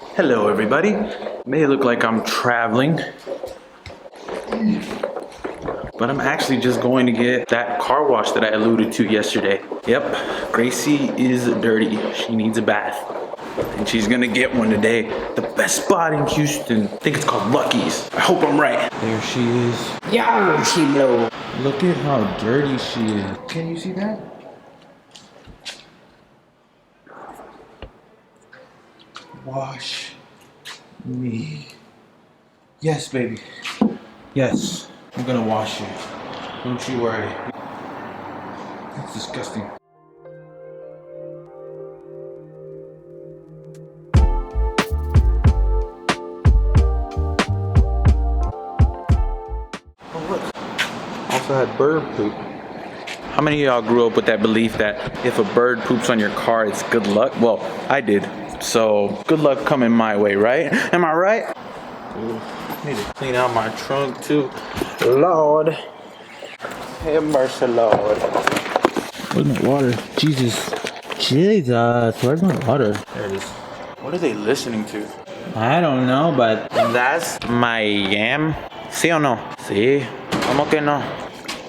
Hello everybody. May look like I'm traveling, but I'm actually just going to get that car wash that I alluded to yesterday. Yep, Gracie is dirty. She needs a bath. And she's gonna get one today. The best spot in Houston. I think it's called Lucky's. I hope I'm right. There she is. Yo, she blow. Look at how dirty she is. Can you see that? Wash me. Yes, baby. Yes. I'm gonna wash you. Don't you worry. That's disgusting. Oh, look. Also had bird poop. How many of y'all grew up with that belief that if a bird poops on your car, it's good luck? Well, I did. So, good luck coming my way, right? Am I right? Ooh, need to clean out my trunk too. Lord. Have mercy, Lord. Where's my water? Jesus. Where's my water? There it is. What are they listening to? I don't know, but that's my yam. ¿Sí o no? Sí. ¿Cómo que no?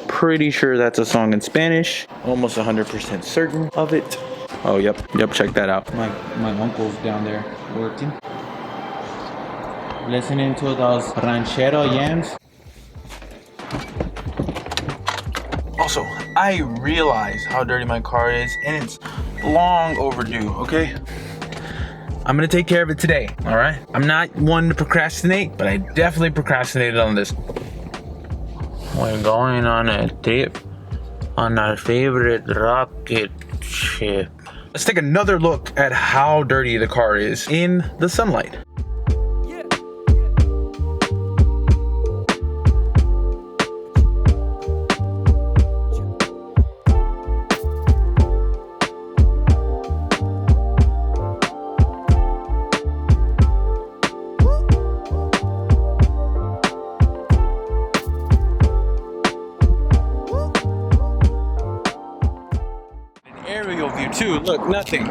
Pretty sure that's a song in Spanish. Almost 100% certain of it. Oh, yep, check that out. My uncle's down there working. Listening to those ranchero yams. Also, I realize how dirty my car is, and it's long overdue, okay? I'm gonna take care of it today, all right? I'm not one to procrastinate, but I definitely procrastinated on this. We're going on a trip on our favorite rocket ship. Let's take another look at how dirty the car is in the sunlight. Aerial view too. Look, nothing.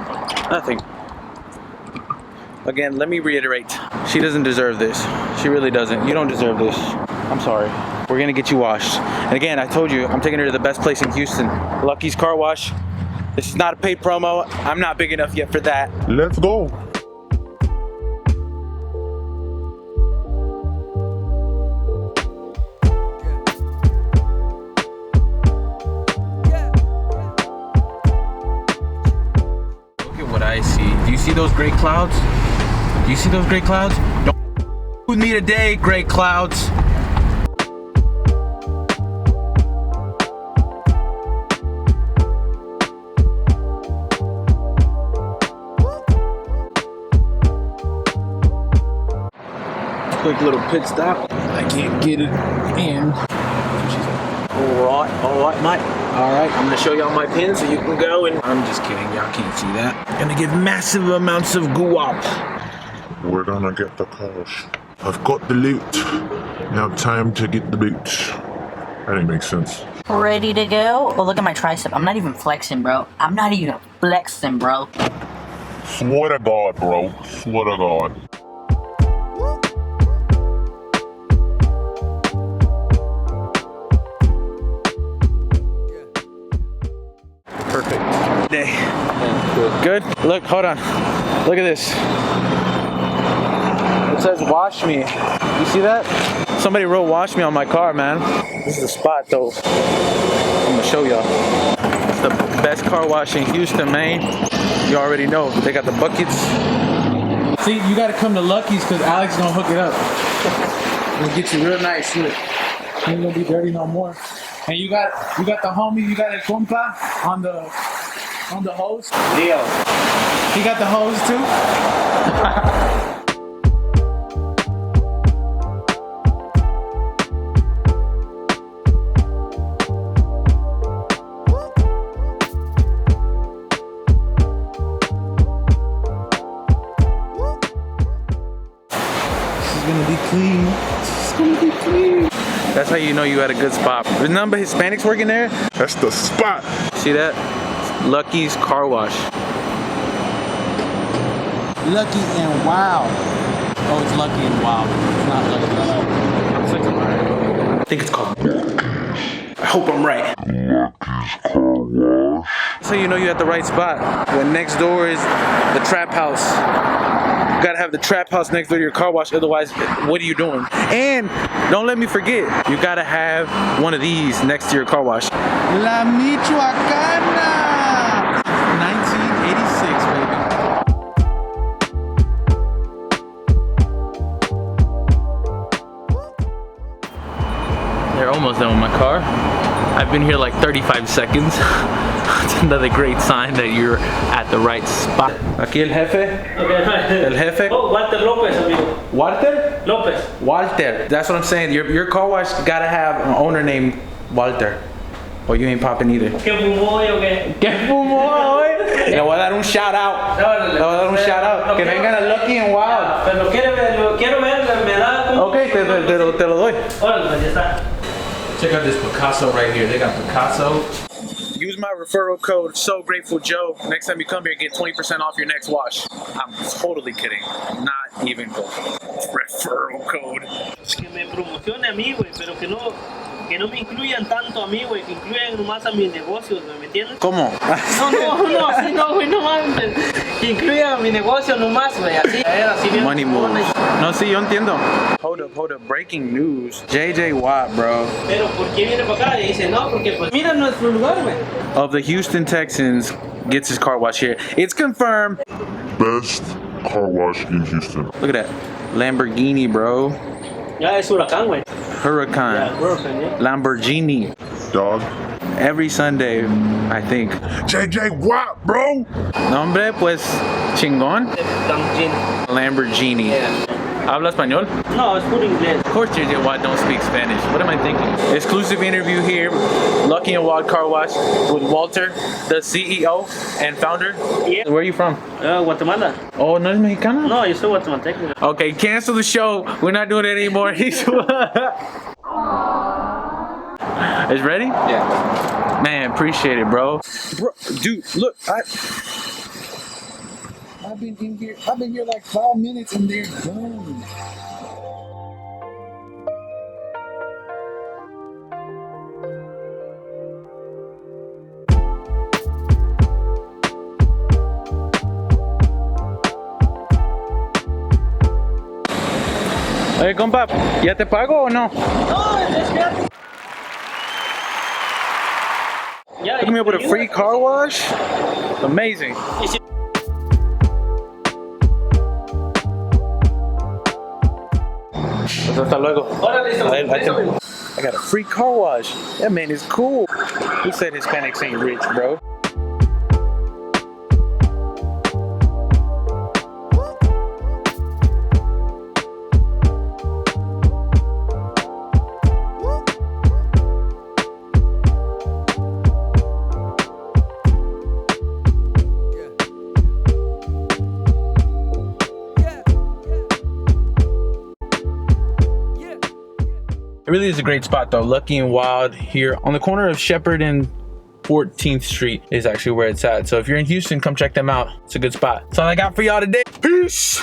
Again, let me reiterate. She doesn't deserve this. She really doesn't. You don't deserve this. I'm sorry. We're gonna get you washed. And again, I told you, I'm taking her to the best place in Houston. Lucky's Car Wash. This is not a paid promo. I'm not big enough yet for that. Let's go. I see. Do you see those gray clouds? Do you see those gray clouds? Don't with me today, gray clouds. Quick little pit stop. I can't get it in. All right, mate. All right, I'm gonna show y'all my pin so you can go and... I'm just kidding, y'all can't see that. Gonna give massive amounts of guap. We're gonna get the cash. I've got the loot. Now time to get the boot. That ain't make sense. Ready to go? Oh, look at my tricep. I'm not even flexing, bro. Swear to God, bro. Swear to God. Perfect. Day. Good? Look, hold on. Look at this. It says wash me. You see that? Somebody wrote wash me on my car, man. This is the spot though. I'm gonna show y'all. It's the best car wash in Houston, man. You already know. They got the buckets. See, you gotta come to Lucky's because Alex is gonna hook it up. It'll get you real nice. Look. Ain't gonna be dirty no more. And you got the homie, you got a compa on the hose? Leo. He got the hose too? This is gonna be clean. This is gonna be clean. That's how you know you had a good spot. There's none but Hispanics working there. That's the spot. See that? Lucky's Car Wash. Lucky and Wild. Oh, it's Lucky and Wild. It's not Lucky. I think it's called. I hope I'm right. So you know you're at the right spot. When next door is the trap house. You gotta have the trap house next door to your car wash, otherwise, what are you doing? And don't let me forget, you gotta have one of these next to your car wash. La Michoacana! 1986, baby. They're almost done with my car. I've been here like 35 seconds. It's another great sign that you're at the right spot. Aquí el jefe. Okay. El jefe. Oh, Walter Lopez, amigo. Walter? Lopez. Walter. That's what I'm saying. Your car wash gotta have an owner named Walter. Or you ain't popping either. ¿Qué fumó hoy o qué? ¿Qué fumó hoy? Le voy a dar un shout out. Le voy a dar un shout out. Que vengan a Lucky and Wild. Pero quiero ver, me da como... Ok, te lo doy. Órale, pues ya está. Check out this Picasso right here. They got Picasso. Use my referral code SoGratefulJoe. Next time you come here, get 20% off your next wash. I'm totally kidding. Not even good. Referral code. Que me promocione a mí, güey, pero que no me incluyan tanto a mí, güey, que incluyan nomás a mis negocios, ¿me entiendes? ¿Cómo? No, así no, güey, no mames. Que incluyan a mi negocio nomás, güey, así. Así bien. Money moves. No, sí, yo entiendo. Hold up. Breaking news. JJ Watt, bro. Pero ¿por qué viene para acá? Y dice, no, porque pues mira nuestro lugar, güey. Of the Houston Texans gets his car wash here. It's confirmed. Best car wash in Houston. Look at that. Lamborghini, bro. Ya es huracán, güey. Huracan. Ya, huracán, ya. Lamborghini. Dog. Every Sunday, I think. JJ Watt, bro. Nombre, pues, chingón. Lamborghini. Yeah. ¿Habla español? No, es puro inglés. Of course JJ Watt don't speak Spanish. What am I thinking? Exclusive interview here, Lucky and Wild Car Wash with Walter, the CEO and founder. Yeah. Where are you from? Guatemala. Oh, ¿no es mexicano? No, yo soy guatemalteco. Okay, cancel the show. We're not doing it anymore. Is ready? Yeah. Man, appreciate it, bro. Bro, dude, look, I've been here like 5 minutes and they're done. Hey, compa, ¿ya te pago o no? No, es gratis. Ya, Hook me up with a free car wash? Amazing. Pues hasta luego. Órale, I got a free car wash. That man is cool. Who said Hispanics ain't rich, bro? It really is a great spot though. Lucky and Wild here on the corner of Shepherd and 14th Street is actually where it's at. So if you're in Houston, come check them out. It's a good spot. That's all I got for y'all today. Peace.